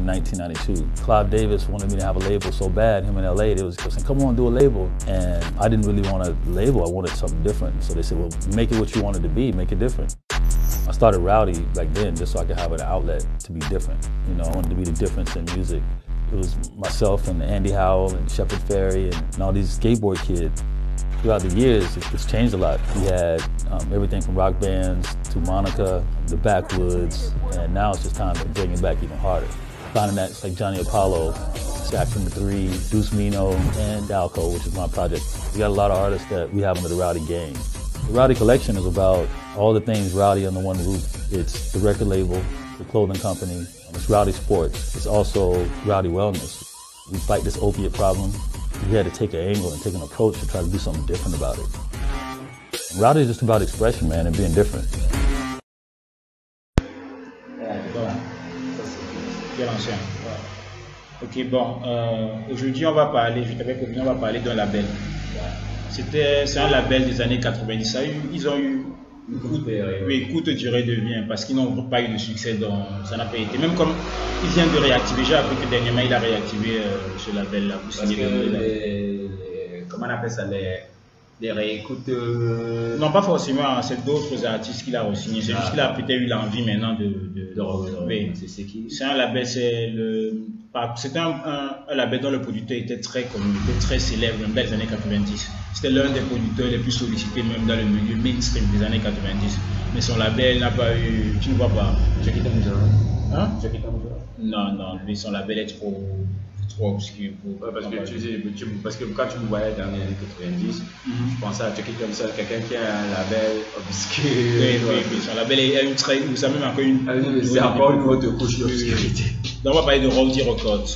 in 1992. Clive Davis wanted me to have a label so bad, him in LA, they was saying, come on, do a label. And I didn't really want a label, I wanted something different. So they said, well, make it what you wanted to be, make it different. I started Rowdy back then just so I could have an outlet to be different. You know, I wanted to be the difference in music. It was myself and Andy Howell and Shepard Fairey and all these skateboard kids. Throughout the years, it's changed a lot. We had everything from rock bands to Monica, the Backwoods, and now it's just time to bring it back even harder. Finding acts like Johnny Apollo, Sack from the Three, Deuce Mino, and Dalco, which is my project. We got a lot of artists that we have under the Rowdy gang. The Rowdy Collection is about all the things Rowdy under one roof. It's the record label, the clothing company, it's Rowdy Sports. It's also Rowdy Wellness. We fight this opiate problem. We had to take an angle and take an approach to try to do something different about it. And Rowdy is just about expression, man, and being different. Ok, bon, aujourd'hui on va parler, je t'avais prévenu, on va parler d'un label. C'est un label des années 90. Ils ont eu une courte durée de vie parce qu'ils n'ont pas eu de succès, donc ça n'a pas été. Même comme ils viennent de réactiver, j'ai appris que dernièrement il a réactivé ce label-là. Comment on appelle ça, les réécoutes Non, pas forcément, c'est d'autres artistes qu'il a re-signé. C'est juste qu'il a peut-être eu l'envie maintenant de retrouver. C'est qui? C'est un label, c'est un label dont le producteur était très connu, était très célèbre dans les années 90. C'était l'un des producteurs les plus sollicités même dans le milieu mainstream des années 90. Mais son label n'a pas eu, tu ne vois pas. Jackie Tamuzara. Hein? Jackie Tamuzara. Non, lui son label est trop obscur pour... parce que quand tu me voyais dans les années 90, je pensais à Jackie Tamuzara, quelqu'un qui a un label obscur. Oui, son label a une très... Vous savez même encore une... C'est encore une autre couche d'obscurité. Donc on va parler de Rowdy Records.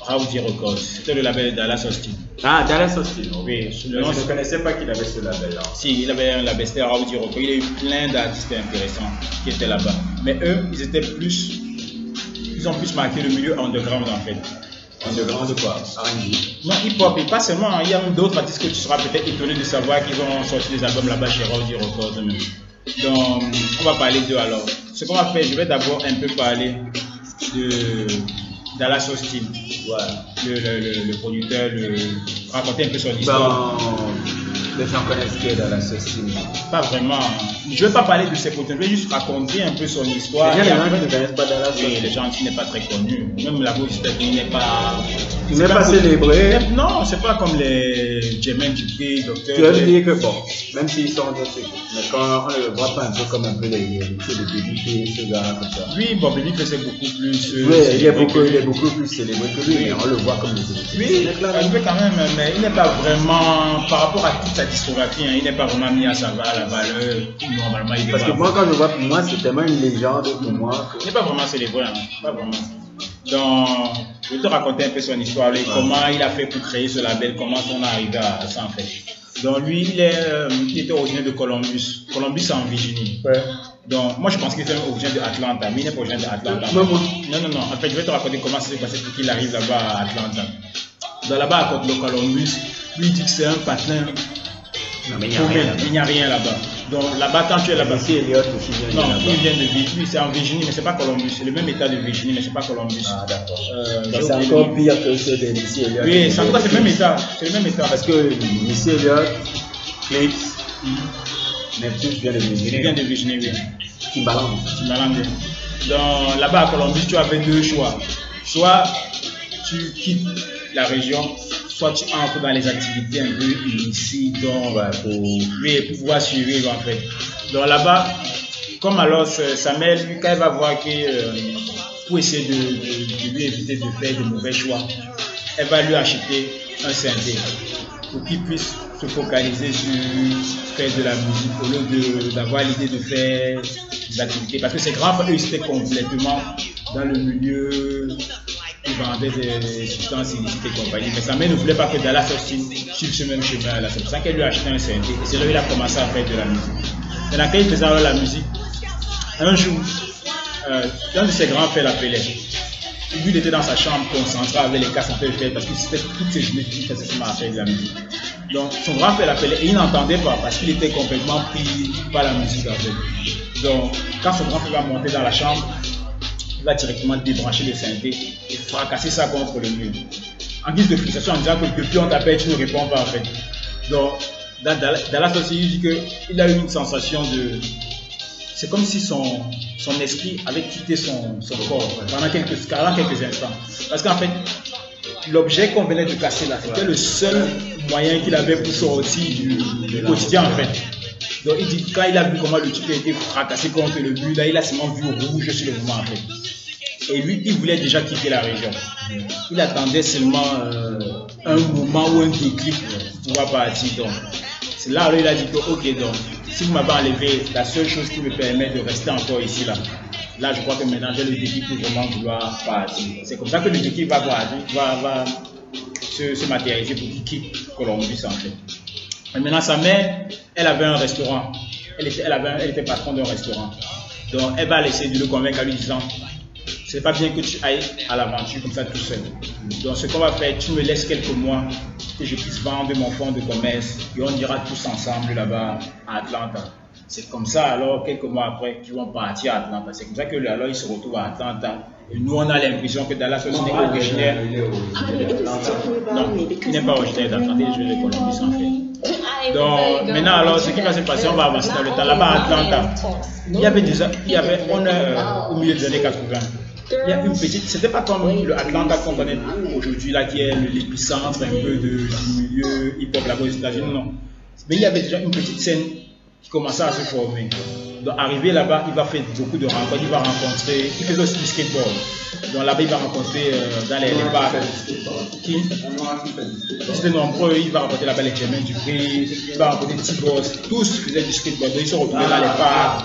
Rowdy Records, c'était le label Dallas Austin. Ah, Dallas Austin, oui. Je ne connaissais pas qu'il avait ce label-là. Si, il avait un label, c'était Rowdy Records. Il y a eu plein d'artistes intéressants qui étaient là-bas. Mais eux, ils ont plus marqué le milieu underground en fait. Underground de quoi? R&B? Non, hip-hop, et pas seulement. Il y a même d'autres artistes que tu seras peut-être étonné de savoir qu'ils ont sorti des albums là-bas chez Rowdy Records même. Donc, on va parler d'eux alors. Ce qu'on va faire, je vais d'abord un peu parler de Dallas Austin, le producteur, raconter un peu son histoire. Les gens connaissent qui est Dallas Austin? Pas vraiment. Je ne vais pas parler de ses producteurs, je vais juste raconter un peu son histoire. Il y a des gens qui ne connaissent pas Dallas Austin. Oui, les gens qui n'est pas très connu. Même la voix il n'est pas... Il n'est pas célébré. Non, c'est pas comme les Jermaine Dupri, Docteur. Tu veux me dire que bon, même s'ils sont d'autres, mais quand on ne le voit pas un peu comme un peu les Babyface, ce gars comme ça. Oui, bon, Babyface c'est beaucoup plus... oui, il est beaucoup plus célébré que lui, mais on le voit comme les autres. Oui, il fait quand même, mais il n'est pas vraiment, par rapport à toute sa discographie, il n'est pas vraiment mis à la valeur normalement il. Parce que moi, quand je vois, pour moi, c'est tellement une légende pour moi. Il n'est pas vraiment célébré, pas vraiment. Donc, je vais te raconter un peu son histoire, comment il a fait pour créer ce label, comment on est arrivé à ça en fait. Donc lui, il était originaire de Columbus. Columbus, c'est en Virginie. Ouais. Donc moi, je pense qu'il était originaire de Atlanta, mais il n'est pas originaire de Atlanta. Non. En fait, je vais te raconter comment ça s'est passé pour qu'il arrive là-bas à Atlanta. Donc là-bas, à côté de Columbus, lui, il dit que c'est un patelin. Non, mais il n'y a rien là-bas. Donc là-bas, quand tu es là-bas. Missy Elliott aussi. Non, il vient de Virginie, c'est en Virginie, mais c'est pas Columbus. C'est le même état de Virginie, mais c'est pas Columbus. Ah, d'accord. C'est encore pire que ceux de Missy Elliott. Oui, c'est le même état. C'est le même état. Parce que Missy Elliott, Clips, Neptune vient de Virginie. Il vient de Virginie, oui. Timbaland. Donc là-bas à Columbus, tu avais deux choix. Soit tu quittes la région, soit tu entres dans les activités un peu illicites pour pouvoir survivre en fait. Donc là-bas, comme alors Samuel, lui, quand il va voir que pour essayer de lui éviter de faire de mauvais choix, elle va lui acheter un synthé pour qu'il puisse se focaliser sur faire de la musique au lieu d'avoir l'idée de faire des activités. Parce que ses grands frères, eux, ils étaient complètement dans le milieu. Ils vendaient des substances illicites et compagnie. Mais sa mère ne voulait pas que Dallas Austin suive ce même chemin-là. C'est pour ça qu'elle lui a acheté un synthé. Et c'est là où il a commencé à faire de la musique. Maintenant, quand il faisait la musique, un jour, un de ses grands frères l'appelait. Lui, il était dans sa chambre concentré avec les cassettes de faire parce que c'était toutes ses journées qu'il faisait seulement à faire de la musique. Donc, son grand frère l'appelait et il n'entendait pas parce qu'il était complètement pris par la musique en fait. Donc, quand son grand frère va monter dans la chambre, il va directement débrancher le synthé et fracasser ça contre le mur. En guise de frustration, en disant que depuis on t'appelle, tu ne réponds pas en fait. Donc, dans la société, il dit qu'il a eu une sensation de... C'est comme si son esprit avait quitté son corps pendant quelques instants. Parce qu'en fait, l'objet qu'on venait de casser là, c'était le seul moyen qu'il avait pour sortir du quotidien en fait. Donc il dit quand il a vu comment le type a été fracassé contre le but, là il a seulement vu rouge sur le moment en fait. Et lui, il voulait déjà quitter la région. Il attendait seulement un moment ou un déclic pour pouvoir partir. Donc c'est là où il a dit que ok, donc si vous m'avez enlevé la seule chose qui me permet de rester encore ici là je crois que maintenant j'ai le déclic pour vraiment vouloir partir. C'est comme ça que le déclic va se matérialiser pour qu'il quitte Columbus en fait. Et maintenant sa mère, elle avait un restaurant. Elle était patron d'un restaurant. Donc elle va essayer de le convaincre en lui disant c'est pas bien que tu ailles à l'aventure comme ça tout seul. Donc ce qu'on va faire, tu me laisses quelques mois que je puisse vendre mon fonds de commerce et on ira tous ensemble là-bas à Atlanta. C'est comme ça alors quelques mois après qu'ils vont partir à Atlanta. C'est comme ça que alors il se retrouve à Atlanta. Et nous on a l'impression que Dallas n'est pas originaire. Non, il n'est pas originaire d'Atlanta, il est de Columbus en fait. Donc maintenant alors ce qui va se passer, on va avancer dans le temps. Là-bas à Atlanta, on est au milieu des années 80. Il y a une petite, c'était pas comme le Atlanta qu'on connaît aujourd'hui là qui est l'épicentre un peu du milieu hip-hop là-bas aux États-Unis, non. Mais il y avait déjà une petite scène qui commençait à se former. Donc arrivé là-bas, il va faire beaucoup de rencontres, il faisait aussi du skateboard. Donc là-bas il va rencontrer dans les bars qui c'était nombreux, il va rencontrer là-bas les Jermaine Dupri, il va rencontrer T-Boss, tous faisaient du skateboard, donc ils se retrouvaient dans les bars.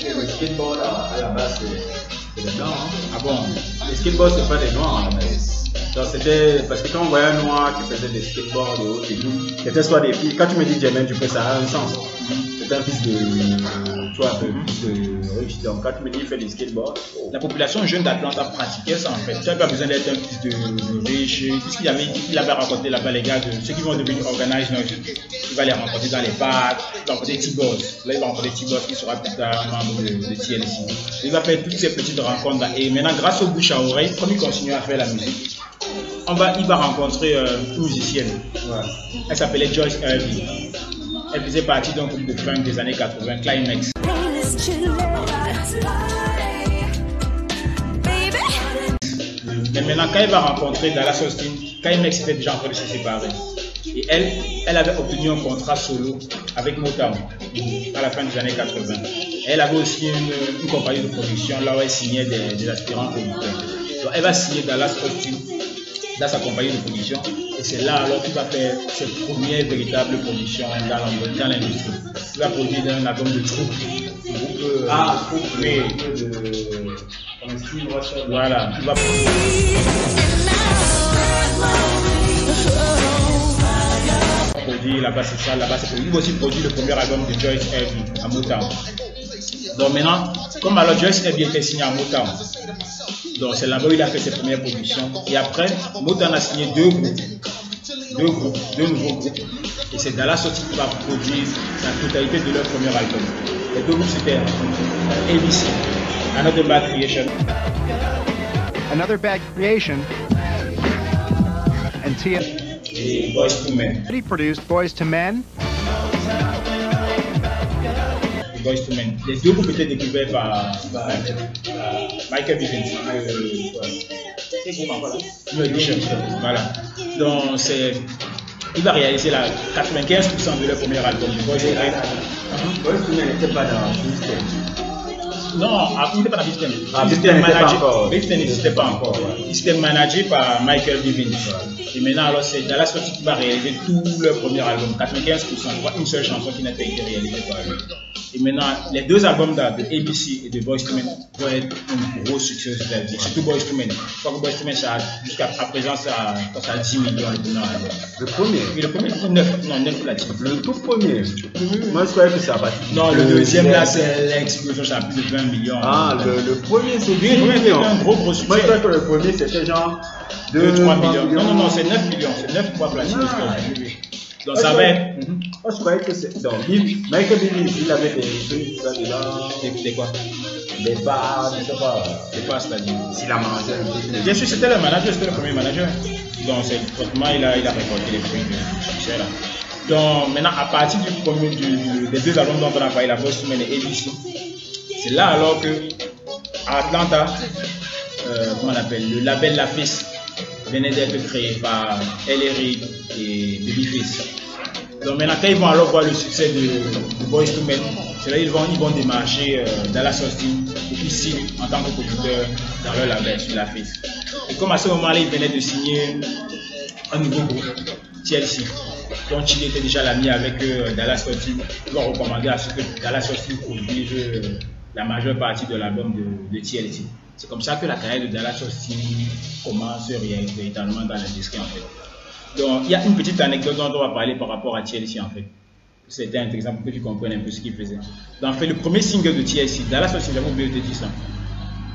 Le skateboard à la base c'est des blancs, hein? Ah bon? Les skateboards c'est pas des noirs à la base. Donc c'était parce que quand on voyait un noir qui faisait des skateboards et autres et tout, c'était soit des filles. Quand tu me dis Jermaine Dupri, ça a un sens. C'est un fils de, tu vois, un peu plus de riche. Donc quand tu me dis il fait des skateboards, la population jeune d'Atlanta pratiquait ça en fait. Tu n'avais pas besoin d'être un fils de riche. Puisqu'il avait rencontré là-bas les gars, ceux qui vont devenir organized, il va les rencontrer dans les parcs, il va rencontrer T-Boss. Là il va rencontrer T-Boss qui sera plus tard membre de TLC. Il va faire toutes ces petites rencontres là. Et maintenant grâce au bouche à oreille, comme il continue à faire la musique, il va rencontrer une musicienne. Ouais. Elle s'appelait Joyce Irving. Elle faisait partie d'un groupe de funk des années 80, Climax. Mais maintenant, quand elle va rencontrer Dallas Austin, Climax était déjà en train de se séparer. Et elle avait obtenu un contrat solo avec Motown à la fin des années 80. Et elle avait aussi une compagnie de production là où elle signait des aspirants producteurs. Donc elle va signer Dallas Austin dans sa compagnie de production et c'est là alors qu'il va faire ses premières véritables productions dans l'industrie. Il va produire un album de troupe. Voilà. Il va produire là-bas, c'est ça, là-bas c'est produit. Il va aussi produire le premier album de Joyce Irving à Motown. Donc maintenant, comme alors Joyce Irving était signé à Motown, donc c'est là-bas où il a fait ses premières productions. Et après, Motown a signé deux nouveaux groupes. Et c'est Dallas Austin qui va produire la totalité de leur premier album. Les deux groupes c'était ABC, Another Bad Creation. Another Bad Creation. And et Boys to Men. He produced Boys to Men. Boys to Men. Les deux groupes étaient découverts par Michael Bivins. C'est groupe encore là. Voilà. Donc il va réaliser 95% de leur premier album. Boys to Men n'était pas dans Houston. Non, il n'était pas dans Houston. Houston n'existait pas encore. Il était managé par Michael Bivins. Et maintenant, alors c'est Dallas Austin qui va réaliser tout leur premier album. 95%. Je vois une seule chanson qui n'a pas été réalisée par lui. Et maintenant, les deux albums de ABC et de Boys to Men vont être un gros succès aux États-Unis. Surtout Boys to Men. Je crois que Boys to Men, jusqu'à présent, ça a 10 millions de dollars. Le premier? Et le premier, 9 platines. Le tout premier? Moi, je croyais que ça a battu. Non, le deuxième, là, c'est l'explosion, ça a plus de 20 millions. Ah, le premier, c'est 8 millions. millions. Un gros succès. Moi, je croyais que le premier, c'était genre 2-3 millions. Non, c'est 9 millions. C'est 9 fois platine. Donc ça va être. Je croyais que c'est. Donc, Michael Bivins, il avait des trucs là-dedans. Des quoi? départ, je sais pas. Départ, c'est-à-dire. S'il a mangé un peu. Bien sûr, c'était le manager, c'était le premier manager. Donc, c'est pratiquement, il a récolté les fruits du succès là. Donc, maintenant, à partir des deux albums dont on a parlé, la Boyz II Men et ABC, c'est là alors que, à Atlanta, comment on appelle, le label La Face venait d'être créé par L.A. Reid et Babyface. Donc maintenant, quand ils vont alors voir le succès de Boyz II Men, c'est là qu'ils vont démarcher Dallas Austin pour qu'il signe en tant que producteur dans leur label sur La Face. Et comme à ce moment-là, ils venaient de signer un nouveau groupe, TLC. Donc Chili était déjà l'ami avec Dallas Austin. Ils vont recommander à ce que Dallas Austin produise la majeure partie de l'album de TLC. C'est comme ça que la carrière de Dallas Austin commence véritablement dans l'industrie en fait. Donc il y a une petite anecdote dont on va parler par rapport à TLC en fait. C'était intéressant pour que tu comprennes un peu ce qu'il faisait. Donc en fait, le premier single de TLC, Dallas Austin, j'avais oublié de te dire ça.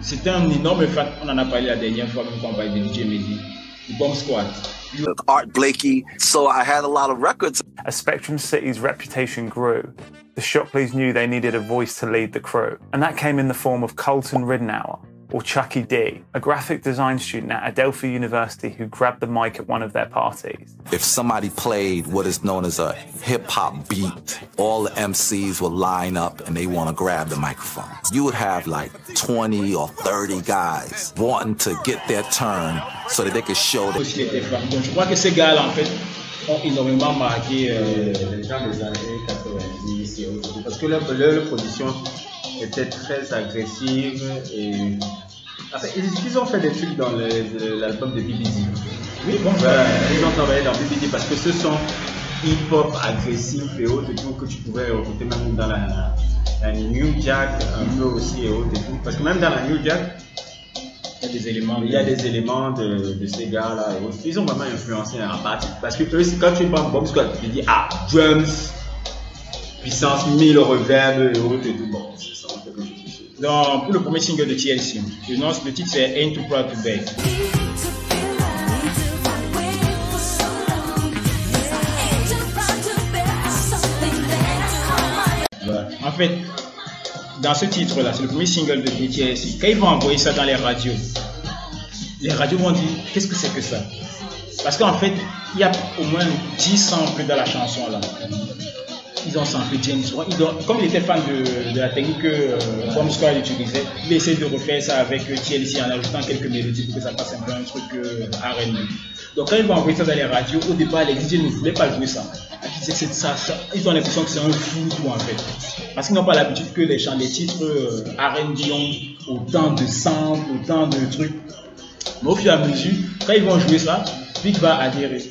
C'était un énorme fan, on en a parlé la dernière fois même quand on parlait de DJ Mehdi, du Bomb Squad. Art Blakey, so I had a lot of records. As Spectrum City's reputation grew, the Shockley's knew they needed a voice to lead the crew, and that came in the form of Colton Ridnour, or Chucky D, a graphic design student at Adelphi University who grabbed the mic at one of their parties. If somebody played what is known as a hip-hop beat, all the MCs would line up and they want to grab the microphone. You would have like 20 or 30 guys wanting to get their turn so that they could show that. Donc je crois que ces gars-là en fait ont énormément marqué les gens des années 90 et autres, parce que leur production était très agressive et enfin, ils ont fait des trucs dans l'album de BBD. Oui, bon, ils ont travaillé dans BBD parce que ce sont hip-hop agressif et autres et tout que tu pouvais écouter même dans la New Jack un peu aussi et autres et tout, parce que même dans la New Jack il y a des éléments de ces gars-là et autres. Ils ont vraiment influencé en partie parce que eux, quand tu prends Bomb Squad, tu dis drums, puissance 1000 reverb et autres et tout. Bon, c'est ça. Donc, pour le premier single de TLC, le titre c'est Ain't Too Proud to Beg. Voilà. En fait, dans ce titre-là, c'est le premier single de TLC. Quand ils vont envoyer ça dans les radios vont dire qu'est-ce que c'est que ça? Parce qu'en fait, il y a au moins 10 samples dans la chanson là. Ils ont samplé James Brown. Comme il était fan de la technique que Bomb Squad utilisait, il essaie de refaire ça avec TLC en ajoutant quelques mélodies pour que ça passe un peu un truc R&B. Donc quand ils vont envoyer ça dans les radios, au départ les DJ ne voulaient pas jouer ça. Ils ont l'impression que c'est un fou tout en fait. Parce qu'ils n'ont pas l'habitude que les titres R&B ont autant de samples, autant de trucs. Mais au fur et à mesure, quand ils vont jouer ça, Big va adhérer.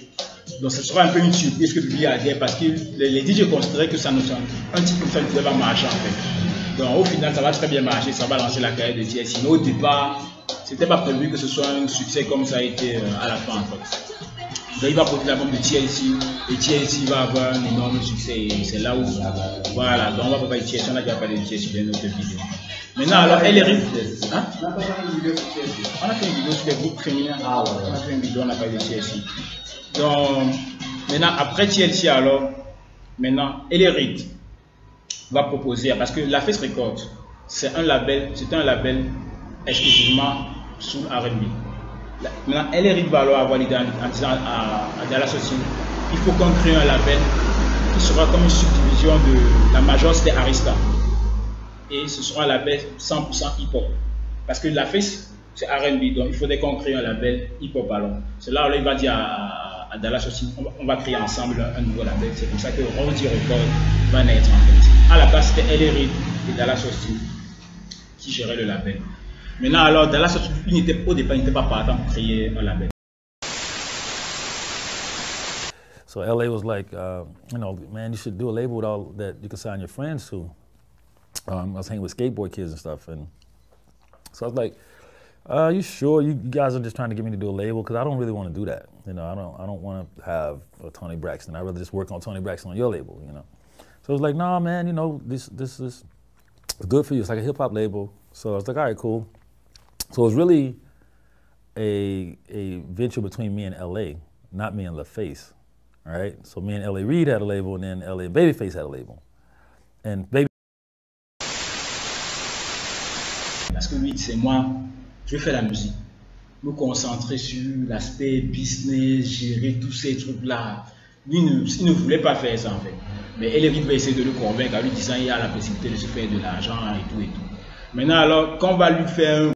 Donc ce sera un peu une surprise que Big adhère parce que les DJ considéraient que ça ne un titre comme ça ne pouvait pas marcher en fait. Donc au final ça va très bien marcher, ça va lancer la carrière de TLC. Mais au départ, c'était pas prévu que ce soit un succès comme ça a été à la fin en fait. Donc il va produire l'album de TLC et TLC va avoir un énorme succès et c'est là où voilà, donc on va pas parler de TLC, on a déjà parlé de TLC dans une autre vidéo. Maintenant alors elle est hein? On a fait une vidéo sur les groupes féminins. On a fait une vidéo, on a parlé de TLC. Donc maintenant après TLC alors, maintenant L.A. Reid va proposer, parce que La Face Records c'est un label exclusivement sous R&B. Maintenant L.A. Reid va alors avoir l'idée en disant à Dallas Austin, il faut qu'on crée un label qui sera comme une subdivision de la major, c'était Arista, et ce sera un label 100% hip-hop parce que La Face c'est R&B, donc il faudrait qu'on crée un label hip-hop. Alors c'est là où il va dire à Dallas Austin, on va créer ensemble un nouveau label. C'est comme ça que Roadie Records va naître en fait. À la base c'était L.A. Reid et Dallas Austin qui géraient le label. Maintenant alors Dallas Austin au départ il n'était pas partant pour créer un label. So LA was like, you know, man, you should do a label with all that you can sign your friends to. I was hanging with skateboard kids and stuff, and so I was like, you sure you guys are just trying to get me to do a label? Because I don't really want to do that. You know, I don't want to have a Tony Braxton. I'd rather just work on Tony Braxton on your label, you know. So I was like, nah, man, you know, this is good for you. It's like a hip hop label. So I was like, all right, cool. So it was really a venture between me and LA, not me and La Face. All right, so me and L.A. Reid had a label, and then LA and Babyface had a label. And parce que lui, c'est moi, je vais faire la musique. Me concentrer sur l'aspect business, gérer tous ces trucs-là. Lui, il ne voulait pas faire ça en fait. Mais Ellery va essayer de le convaincre en lui disant qu'il y a la possibilité de se faire de l'argent et tout et tout. Maintenant, alors, quand on va lui faire un